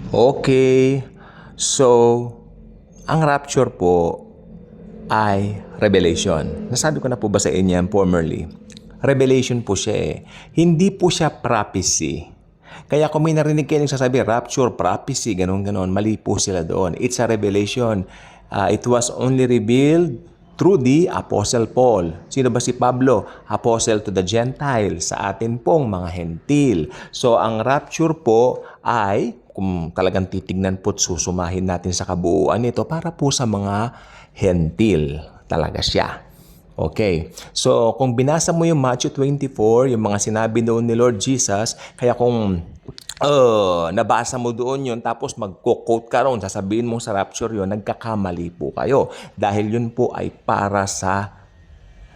Okay. So, ang rapture po ay revelation. Nasabi ko na po ba sa inyo yan formerly? Revelation po siya eh. Hindi po siya prophecy. Kaya kung may narinig kayo nagsasabi, rapture, prophecy, ganun-ganon, mali po sila doon. It's a revelation. It was only revealed through the Apostle Paul. Sino ba si Pablo? Apostle to the Gentiles, sa atin pong mga hentil. So, ang rapture po ay, kung talagang titignan po at susumahin natin sa kabuuan nito, para po sa mga hentil talaga siya. Okay. So, kung binasa mo yung Matthew 24, yung mga sinabi doon ni Lord Jesus, kaya kung nabasa mo doon yun, tapos magko-quote ka ron, sasabihin mo sa rapture yun, nagkakamali po kayo. Dahil yun po ay para sa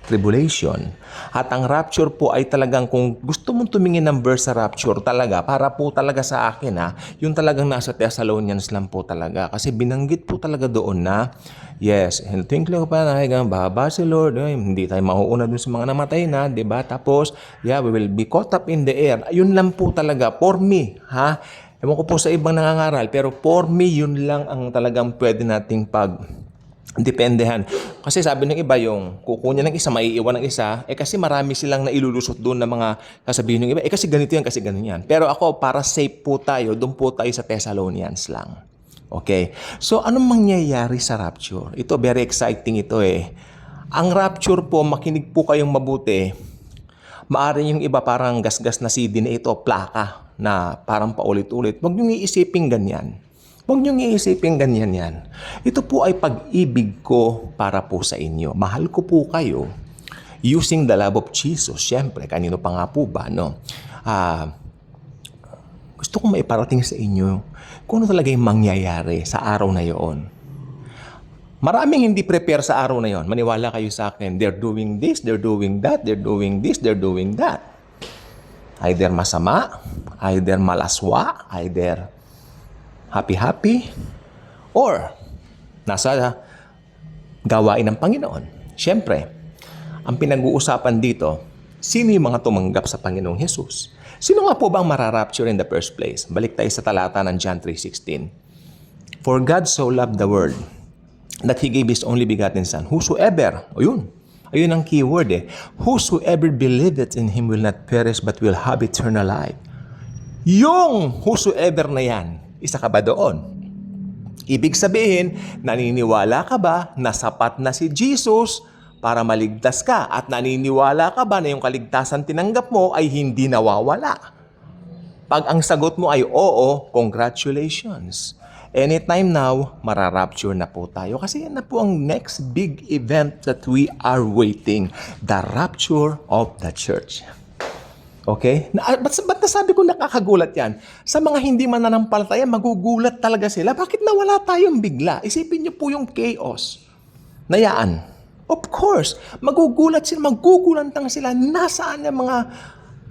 tribulation. At ang rapture po ay talagang, kung gusto mong tumingin ng verse sa rapture talaga, para po talaga sa akin yung talagang nasa Thessalonians lang po talaga. Kasi binanggit po talaga doon na, yes, in the twinkling of an eye, baba si Lord, hindi tayo mauuna dun sa mga namatay na, di ba? Tapos, yeah, we will be caught up in the air. Yun lang po talaga, for me, ewan ko po sa ibang nangangaral, pero for me, yun lang ang talagang pwede nating dependehan. Kasi sabi ng iba, yung kukunya ng isa, maiiwan ng isa, kasi marami silang nailulusot doon na mga kasabihin ng iba, kasi ganito yan, kasi ganun yan. Pero ako, para safe po tayo, doon po tayo sa Thessalonians lang. Okay? So, anong mangyayari sa rapture? Ito, very exciting ito eh. Ang rapture po, makinig po kayong mabuti. Maaari yung iba parang gasgas na CD na ito, plaka, na parang paulit-ulit. Huwag niyong iisipin ganyan. Huwag niyong iisipin ganyan yan. Ito po ay pag-ibig ko para po sa inyo. Mahal ko po kayo using the love of Jesus. Siyempre, kanino pa nga po ba, no? Gusto kong maiparating sa inyo kung ano talaga yung mangyayari sa araw na yon. Maraming hindi prepare sa araw na yon. Maniwala kayo sa akin. They're doing this, they're doing that, they're doing this, they're doing that. Either masama, either malaswa, either happy-happy, or nasa gawain ng Panginoon. Siyempre, ang pinag-uusapan dito, sino yung mga tumanggap sa Panginoong Jesus? Sino nga po ba ang mararapture in the first place? Balik tayo sa talata ng John 3:16. For God so loved the world that He gave His only begotten Son. Whosoever, ayun ang keyword whosoever believeth in Him will not perish but will have eternal life. Yung whosoever na yan, isa ka ba doon? Ibig sabihin, naniniwala ka ba na sapat na si Jesus para maligtas ka? At naniniwala ka ba na yung kaligtasan tinanggap mo ay hindi nawawala? Pag ang sagot mo ay oo, congratulations. Anytime now, mararapture na po tayo. Kasi yan na po ang next big event that we are waiting. The rapture of the church. Okay? Ba't nasabi ko nakakagulat yan? Sa mga hindi mananampalataya, magugulat talaga sila. Bakit nawala tayong bigla? Isipin niyo po yung chaos. Nayaan. Of course, magugulat sila, magugulantang sila. Nasaan yung mga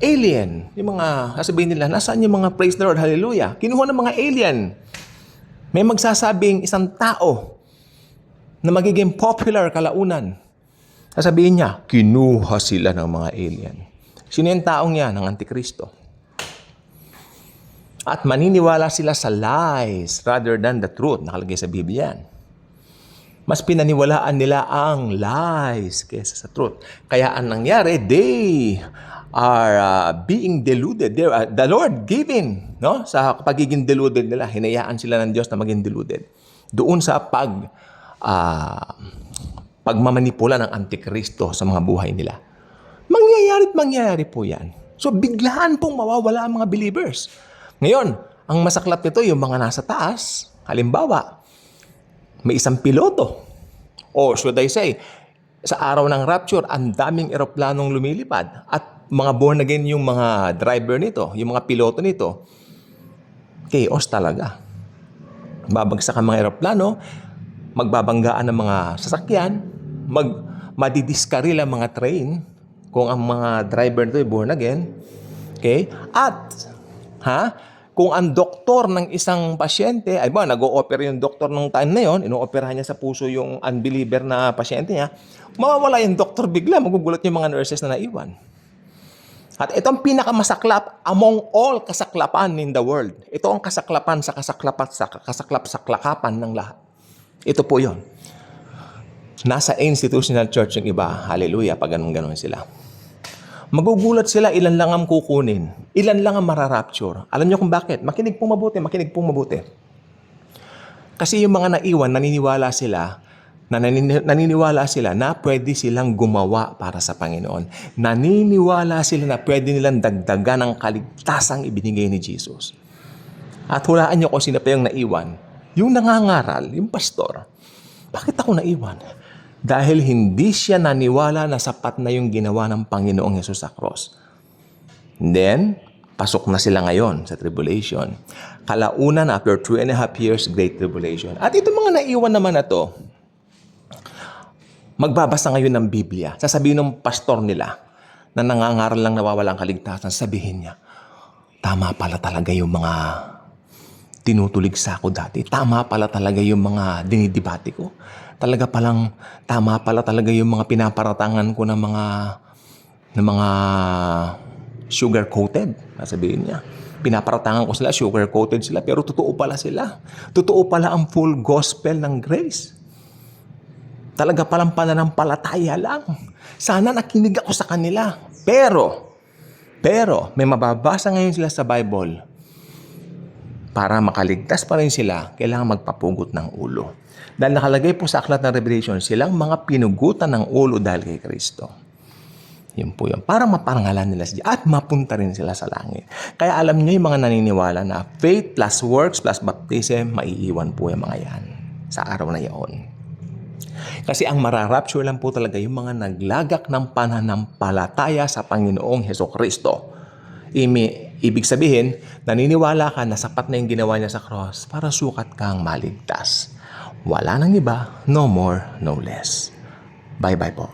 alien? Yung mga, sasabihin nila, nasaan yung mga praise the Lord, hallelujah? Kinuha ng mga alien. May magsasabing isang tao na magiging popular kalaunan. Sasabihin niya, kinuha sila ng mga alien. Sino yung taong yan? Ang Antikristo. At maniniwala sila sa lies rather than the truth. Nakalagay sa Biblia yan. Mas pinaniwalaan nila ang lies kaysa sa truth. Kaya ang nangyari, they are being deluded. The Lord giving, no? Sa pagiging deluded nila, hinayaan sila ng Diyos na maging deluded. Doon sa pagmamanipula ng Antikristo sa mga buhay nila. Mangyayari po yan. So, biglaan pong mawawala ang mga believers. Ngayon, ang masaklap nito, yung mga nasa taas, halimbawa, may isang piloto. Or should I say, sa araw ng rapture, ang daming eroplanong lumilipad. At mga born again yung mga driver nito, yung mga piloto nito, chaos talaga. Babagsak ang mga eroplano, magbabanggaan ng mga sasakyan, madidiskaril ang mga train, kung ang mga driver nito ay born again. Okay? At, kung ang doktor ng isang pasyente, ay ba, nag-o-opera yung doktor ng time na yon, ino-operahan niya sa puso yung unbeliever na pasyente niya, mawawala yung doktor bigla, magugulat yung mga nurses na naiwan. At ito ang pinakamasaklap among all kasaklapan in the world. Ito ang kasaklapan sa kasaklap-saklakapan ng lahat. Ito po yon. Nasa institutional church yung iba. Hallelujah, pag ganun-ganun sila. Magugulat sila, ilan lang ang kukunin. Ilan lang ang mararapture. Alam niyo kung bakit? Makinig pong mabuti. Kasi yung mga naiwan, naniniwala sila na pwede silang gumawa para sa Panginoon. Naniniwala sila na pwede nilang dagdagan ang kaligtasang ibinigay ni Jesus. At hulaan niyo kung sino pa yung naiwan. Yung nangangaral, yung pastor. Bakit ako naiwan? Dahil hindi siya naniwala na sapat na yung ginawa ng Panginoong Hesus sa cross. Then, pasok na sila ngayon sa tribulation. Kalaunan, after 2.5 years, great tribulation. At itong mga naiwan naman na to, magbabasa ngayon ng Biblia. Sasabihin ng pastor nila na nangangaral lang nawawalang kaligtasan, sabihin niya, tama pala talaga yung mga tinutulig sa ako dati. Tama pala talaga yung mga dinidibati ko. Tama pala talaga yung mga pinaparatangan ko ng mga sugar-coated. Sasabihin niya. Pinaparatangan ko sila, sugar-coated sila, pero totoo pala sila. Totoo pala ang full gospel ng grace. Talaga palang pananampalataya lang. Sana nakinig ako sa kanila. Pero, may mababasa ngayon sila sa Bible. Para makaligtas pa rin sila, kailangan magpapugot ng ulo. Dahil nakalagay po sa aklat ng Revelation, silang mga pinugutan ng ulo dahil kay Kristo. Yun po yun. Para maparangalan nila siya at mapunta rin sila sa langit. Kaya alam niyo yung mga naniniwala na faith plus works plus baptism, maiiwan po yung mga yan sa araw na iyon. Kasi ang mararapture lang po talaga yung mga naglagak ng pananampalataya sa Panginoong Hesukristo. Ibig sabihin, naniniwala ka na sapat na yung ginawa niya sa cross para sukat kang maligtas. Wala nang iba, no more, no less. Bye-bye po.